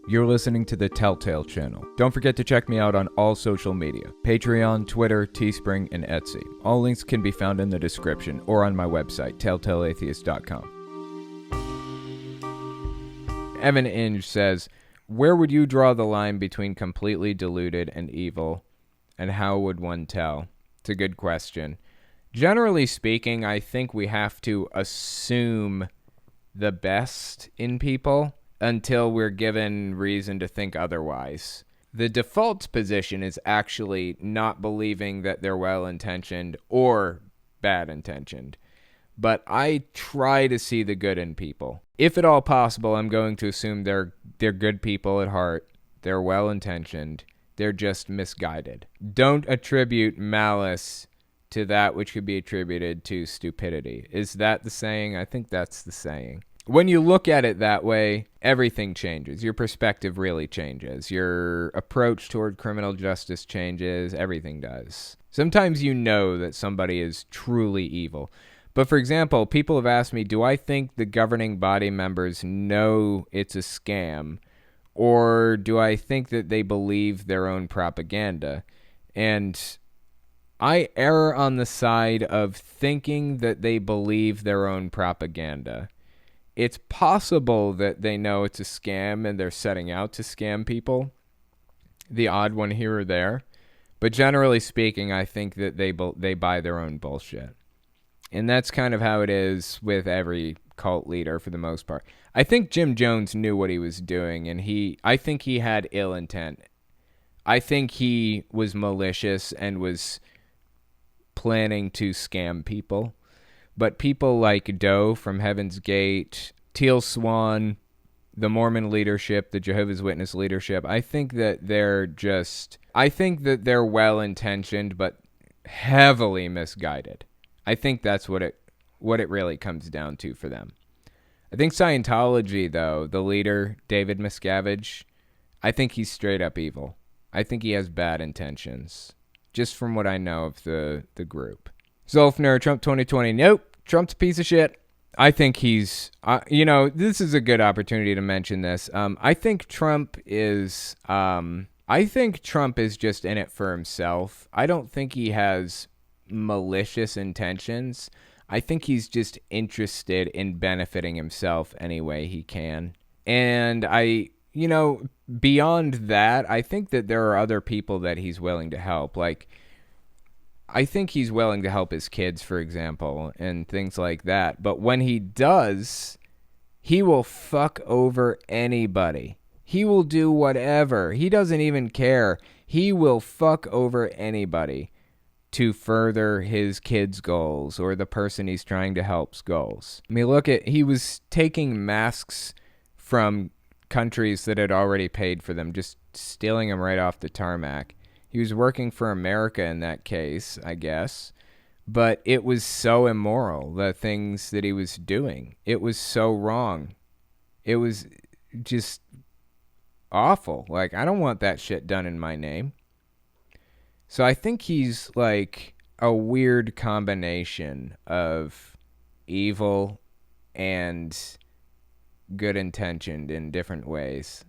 You're listening to the Telltale Channel. Don't forget to check me out on all social media: Patreon, Twitter, Teespring, and Etsy. All links can be found in the description or on my website, telltaleatheist.com. Evan Inge says, where would you draw the line between completely deluded and evil, and how would one tell? It's a good question. Generally speaking, I think we have to assume the best in people until we're given reason to think otherwise. The default position is actually not believing that they're well-intentioned or bad-intentioned. But I try to see the good in people. If at all possible, I'm going to assume they're good people at heart. They're well-intentioned. They're just misguided. Don't attribute malice to that which could be attributed to stupidity. Is that the saying? I think that's the saying. When you look at it that way, everything changes. Your perspective really changes. Your approach toward criminal justice changes. Everything does. Sometimes you know that somebody is truly evil. But for example, people have asked me, do I think the governing body members know it's a scam? Or do I think that they believe their own propaganda? And I err on the side of thinking that they believe their own propaganda. It's possible that they know it's a scam and they're setting out to scam people. The odd one here or there. But generally speaking, I think that they buy their own bullshit. And that's kind of how it is with every cult leader for the most part. I think Jim Jones knew what he was doing, and I think he had ill intent. I think he was malicious and was planning to scam people. But people like Doe from Heaven's Gate, Teal Swan, the Mormon leadership, the Jehovah's Witness leadership, I think that they're well-intentioned but heavily misguided. I think that's what it really comes down to for them. I think Scientology, though, the leader, David Miscavige, I think he's straight up evil. I think he has bad intentions, just from what I know of the group. Zolfner, Trump 2020. Nope, Trump's a piece of shit. I think he's, this is a good opportunity to mention this. I think Trump is just in it for himself. I don't think he has malicious intentions. I think he's just interested in benefiting himself any way he can. And beyond that, I think that there are other people that he's willing to help. Like, I think he's willing to help his kids, for example, and things like that. But when he does, he will fuck over anybody. He will do whatever. He doesn't even care. He will fuck over anybody to further his kids' goals or the person he's trying to help's goals. I mean, he was taking masks from countries that had already paid for them, just stealing them right off the tarmac. He was working for America in that case, I guess, but it was so immoral, the things that he was doing. It was so wrong. It was just awful. Like, I don't want that shit done in my name. So I think he's like a weird combination of evil and good intentioned in different ways.